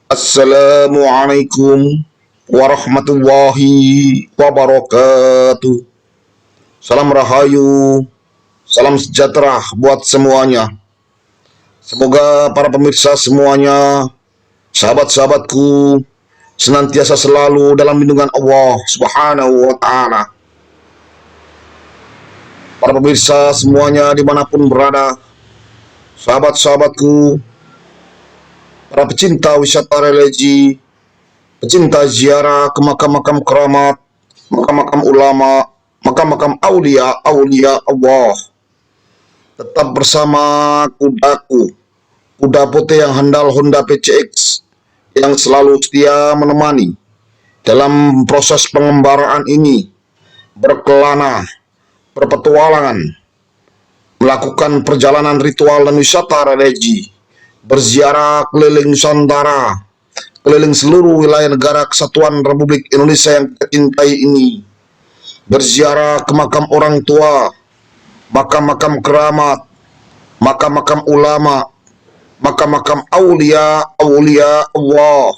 Assalamualaikum warahmatullahi wabarakatuh. Salam rahayu, salam sejahtera buat semuanya. Semoga para pemirsa semuanya, sahabat-sahabatku, senantiasa selalu dalam lindungan Allah Subhanahu wa Ta'ala. Para pemirsa semuanya dimanapun berada, sahabat-sahabatku, para pecinta wisata religi, pecinta ziarah ke makam-makam keramat, makam-makam ulama, makam-makam aulia Allah. Tetap bersama kudaku, kuda putih yang handal Honda PCX, yang selalu setia menemani dalam proses pengembaraan ini, berkelana, berpetualangan, melakukan perjalanan ritual dan wisata religi, berziarah keliling Nusantara, keliling seluruh wilayah negara kesatuan Republik Indonesia yang kita cintai ini, berziarah ke makam orang tua, makam-makam keramat, makam-makam ulama, makam-makam aulia Allah,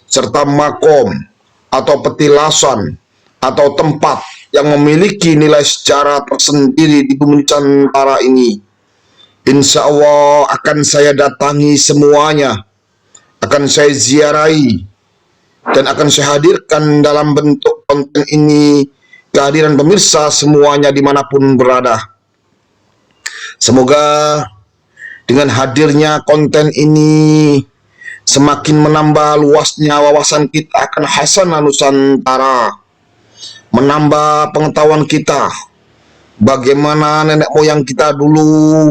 serta makom atau petilasan atau tempat yang memiliki nilai sejarah tersendiri di bumi Nusantara ini. Insya Allah akan saya datangi semuanya, akan saya ziarahi, dan akan saya hadirkan dalam bentuk konten ini kehadiran pemirsa semuanya dimanapun berada. Semoga dengan hadirnya konten ini semakin menambah luasnya wawasan kita akan Hasanah Nusantara, menambah pengetahuan kita bagaimana nenek moyang kita dulu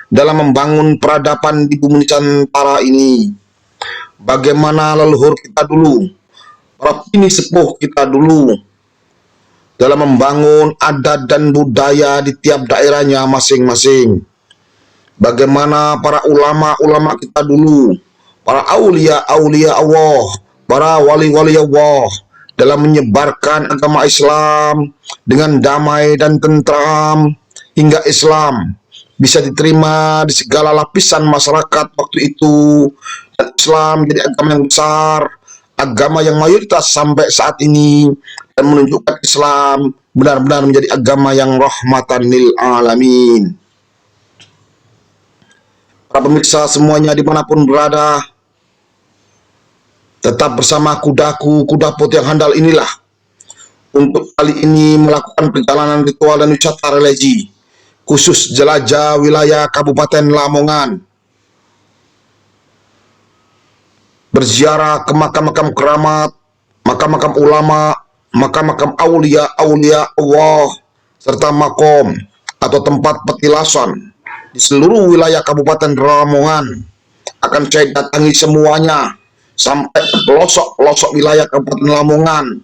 dalam membangun peradaban di bumi Nusantara ini, bagaimana leluhur kita dulu, para ini sepuh kita dulu dalam membangun adat dan budaya di tiap daerahnya masing-masing. Bagaimana para ulama-ulama kita dulu, para aulia Allah, para wali-wali Allah dalam menyebarkan agama Islam dengan damai dan tentram hingga Islam bisa diterima di segala lapisan masyarakat waktu itu. Dan Islam jadi agama yang besar, agama yang mayoritas sampai saat ini, dan menunjukkan Islam benar-benar menjadi agama yang rahmatan lil alamin. Para pemirsa semuanya dimanapun berada, tetap bersama kudaku, kuda putih yang handal inilah, untuk kali ini melakukan perjalanan ritual dan wisata religi, khusus jelajah wilayah Kabupaten Lamongan, berziarah ke makam-makam keramat, makam-makam ulama, makam-makam aulia Allah, serta makom atau tempat petilasan di seluruh wilayah Kabupaten Lamongan. Akan saya datangi semuanya sampai ke pelosok-pelosok wilayah Kabupaten Lamongan,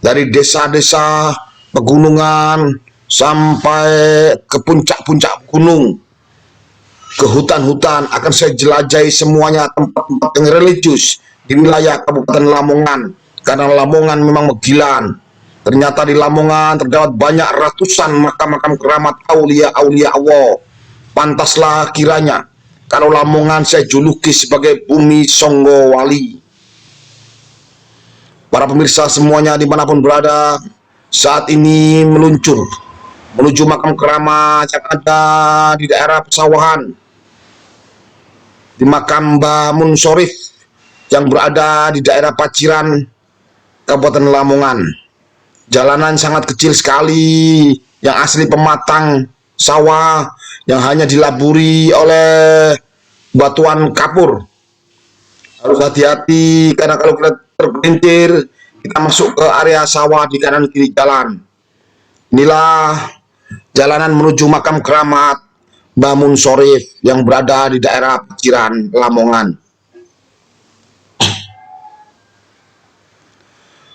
dari desa-desa pegunungan sampai ke puncak-puncak gunung, ke hutan-hutan. Akan saya jelajahi semuanya tempat-tempat yang religius di wilayah Kabupaten Lamongan, karena Lamongan memang megilan. Ternyata di Lamongan terdapat banyak ratusan makam-makam keramat aulia Allah. Pantaslah kiranya kalau Lamongan saya juluki sebagai bumi Songgo Wali. Para pemirsa semuanya dimanapun berada, saat ini meluncur menuju makam keramat yang ada di daerah pesawahan, di makam Mbah Mun Sorif yang berada di daerah Paciran, Kabupaten Lamongan. Jalanan sangat kecil sekali, yang asli pematang sawah yang hanya dilaburi oleh batuan kapur. Harus hati-hati karena kalau kita terpelintir, kita masuk ke area sawah di kanan kiri jalan. Inilah jalanan menuju makam keramat Mbah Mun Sorif yang berada di daerah Paciran, Lamongan.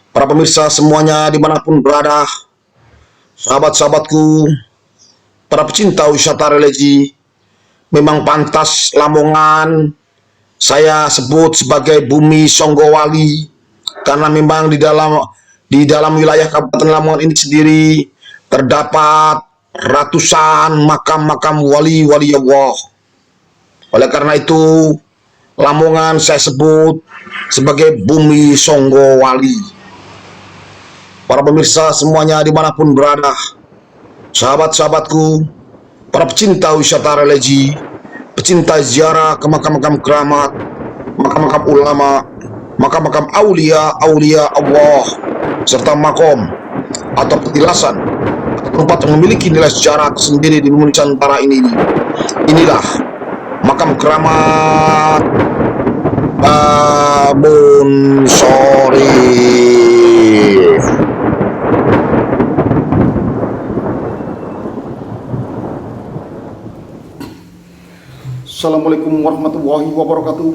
Para pemirsa semuanya dimanapun berada, sahabat-sahabatku, para pecinta wisata religi, memang pantas Lamongan saya sebut sebagai bumi Songgo Wali, karena memang di dalam wilayah Kabupaten Lamongan ini sendiri terdapat ratusan makam-makam wali-wali Allah. Oleh karena itu, Lamongan saya sebut sebagai Bumi Songgowali. Para pemirsa semuanya dimanapun berada, sahabat-sahabatku, para pecinta wisata religi, pecinta ziarah ke makam-makam keramat, makam-makam ulama, makam-makam aulia Allah, serta makom atau petilasan tempat yang memiliki nilai sejarah tersendiri di bumi Nusantara ini. Inilah makam keramat Babun Shorif. Assalamualaikum warahmatullahi wabarakatuh.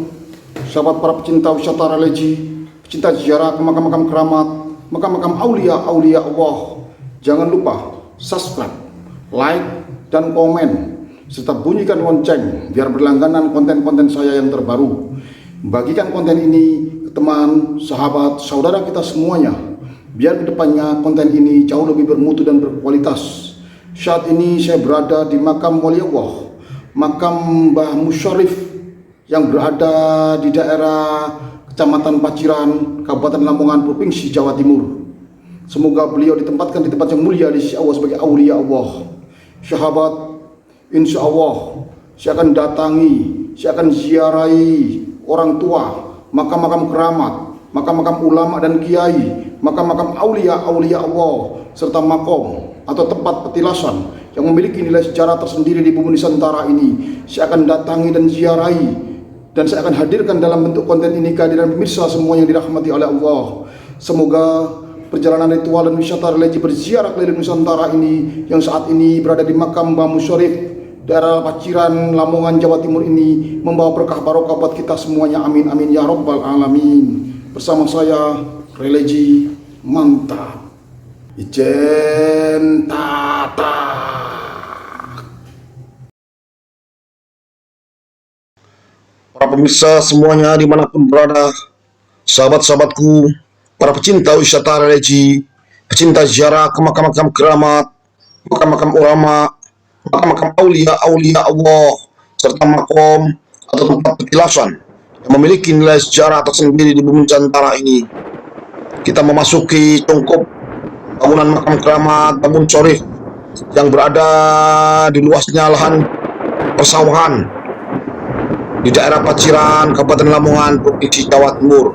Sahabat para pecinta wisata religi, pecinta ziarah ke makam-makam keramat, makam-makam aulia Allah. Jangan lupa subscribe, like, dan komen, serta bunyikan lonceng biar berlangganan konten-konten saya yang terbaru. Bagikan konten ini ke teman, sahabat, saudara kita semuanya, biar kedepannya konten ini jauh lebih bermutu dan berkualitas. Saat ini saya berada di makam wali Allah, makam Mbah Musyarif yang berada di daerah Kecamatan Paciran, Kabupaten Lamongan, Provinsi Jawa Timur. Semoga beliau ditempatkan di tempat yang mulia di sisi Allah sebagai aulia Allah. Sahabat, insya Allah saya akan datangi, saya akan ziarahi orang tua, makam-makam keramat, makam-makam ulama dan kiai, makam-makam aulia Allah, serta makom atau tempat petilasan yang memiliki nilai sejarah tersendiri di bumi Nusantara ini. Saya akan datangi dan ziarahi, dan saya akan hadirkan dalam bentuk konten ini kehadiran pemirsa semua yang dirahmati oleh Allah. Semoga perjalanan ritual dan wisata religi berziarah keliling Nusantara ini yang saat ini berada di makam Mbah Musyarif daerah Paciran, Lamongan, Jawa Timur ini membawa berkah barokah buat kita semuanya. Amin amin ya rabbal alamin. Bersama saya religi mantap. Ijen tata. Para pemirsa semuanya dimanapun berada, sahabat-sahabatku, para pecinta wisata religi, pecinta ziarah ke makam-makam keramat, makam-makam ulama, makam-makam aulia Allah, serta makom atau tempat petilasan yang memiliki nilai sejarah tersendiri di bumi Nusantara ini. Kita memasuki cungkup bangunan makam keramat Babun Shorif yang berada di luasnya lahan persawahan di daerah Paciran, Kabupaten Lamongan, Provinsi Jawa Timur.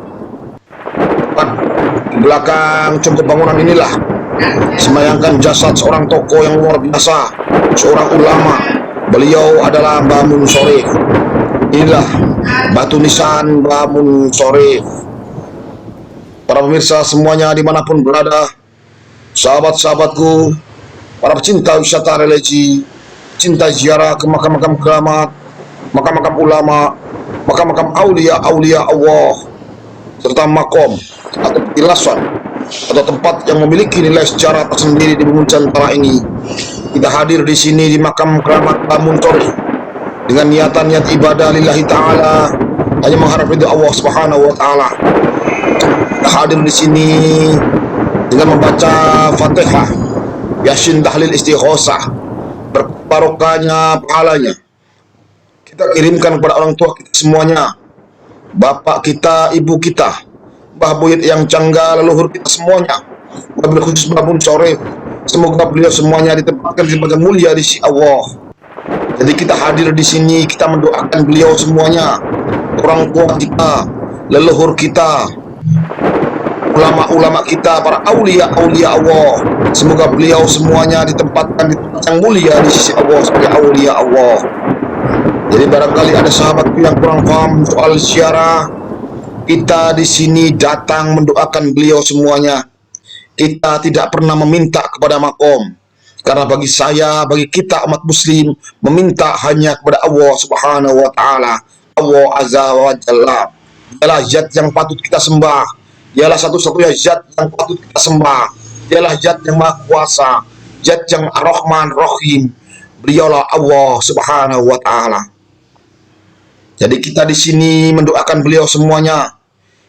Di belakang cungkup bangunan inilah semayangkan jasad seorang tokoh yang luar biasa, seorang ulama. Beliau adalah Babun Shorif. Inilah batu nisan Babun Shorif. Para pemirsa semuanya dimanapun berada, sahabat-sahabatku, para pecinta wisata religi, cinta ziarah ke makam-makam keramat, makam-makam ulama, makam-makam aulia Allah, serta makom atau petilasan atau tempat yang memiliki nilai sejarah tersendiri di bumi Nusantara ini. Kita hadir di sini di makam keramat Babun Shorif dengan niat ibadah lillahi ta'ala, hanya mengharap ridha Allah Subhanahu wa taala. Kita hadir di sini dengan membaca Fatihah, Yasin, tahlil, istighosah, barokahnya pahalanya kita kirimkan kepada orang tua kita semuanya, bapak kita, ibu kita, mbah buyut yang cangga, leluhur kita semuanya, wabil khusus Babun Shorif. Semoga beliau semuanya ditempatkan di tempat mulia di sisi Allah. Jadi kita hadir di sini, kita mendoakan beliau semuanya, orang tua kita, leluhur kita, ulama-ulama kita, para aulia Allah. Semoga beliau semuanya ditempatkan di tempat yang mulia di sisi Allah sebagai aulia Allah. Jadi barangkali ada sahabatku yang kurang paham soal ziarah, kita di sini datang mendoakan beliau semuanya. Kita tidak pernah meminta kepada makom, karena bagi saya, bagi kita umat muslim, meminta hanya kepada Allah Subhanahu wa taala. Allah Azza wa Jalla dialah zat yang patut kita sembah, dialah satu-satunya zat yang patut kita sembah, dialah zat yang maha kuasa, zat yang ar-Rahman Rahim. Beliaulah Allah Subhanahu wa taala. Jadi kita di sini mendoakan beliau semuanya,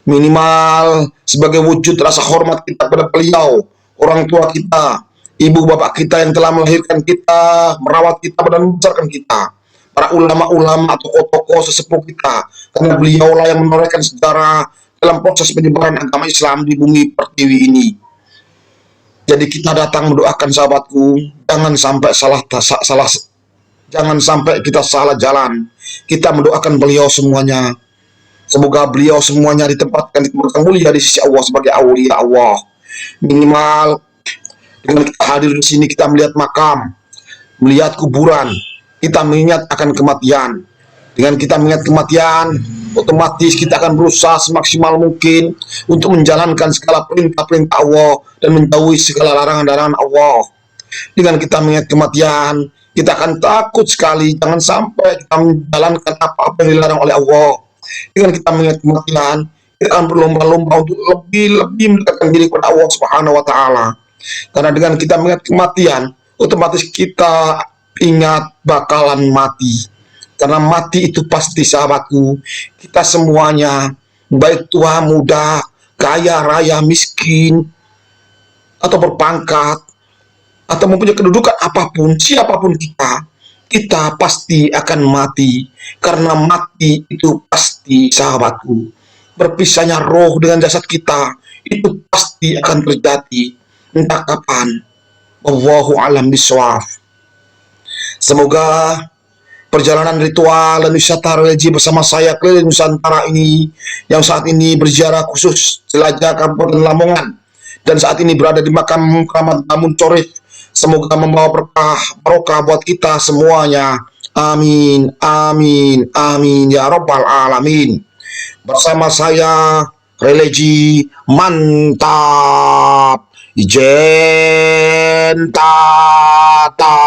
minimal sebagai wujud rasa hormat kita kepada beliau, orang tua kita, ibu bapak kita yang telah melahirkan kita, merawat kita dan membesarkan kita. para ulama-ulama atau tokoh-tokoh sesepuh kita, karena beliaulah yang menorehkan sejarah dalam proses penyebaran agama Islam di bumi pertiwi ini. Jadi kita datang mendoakan sahabatku, jangan sampai kita salah jalan. Kita mendoakan beliau semuanya. Semoga beliau semuanya ditempatkan di tempat yang mulia di sisi Allah sebagai aulia Allah. Minimal dengan kita hadir di sini kita melihat makam, melihat kuburan, kita mengingat akan kematian. Dengan kita mengingat kematian, otomatis kita akan berusaha semaksimal mungkin untuk menjalankan segala perintah-perintah Allah dan menjauhi segala larangan-larangan Allah. Dengan kita mengingat kematian, kita akan takut sekali jangan sampai kita menjalankan apa-apa yang dilarang oleh Allah. Dengan kita mengingat kematian, kita akan berlomba-lomba untuk lebih mendekatkan diri kepada Allah Subhanahu wa taala. Karena dengan kita mengingat kematian, otomatis kita ingat bakalan mati. Karena mati itu pasti sahabatku. Kita semuanya, baik tua, muda, kaya, raya, miskin, atau berpangkat, atau mempunyai kedudukan apapun, siapapun kita pasti akan mati. Karena mati itu pasti sahabatku. Berpisahnya roh dengan jasad kita, itu pasti akan terjadi. Entah kapan. Wallahu a'lam bishawab. Semoga perjalanan ritual dan wisata religi bersama saya keliling Nusantara ini, yang saat ini berziarah khusus jelajah Kabupaten Lamongan dan saat ini berada di makam keramat Namun Corif, semoga membawa berkah barokah buat kita semuanya. Amin, amin, amin ya robbal alamin. Bersama saya religi mantap, Ijen Tata.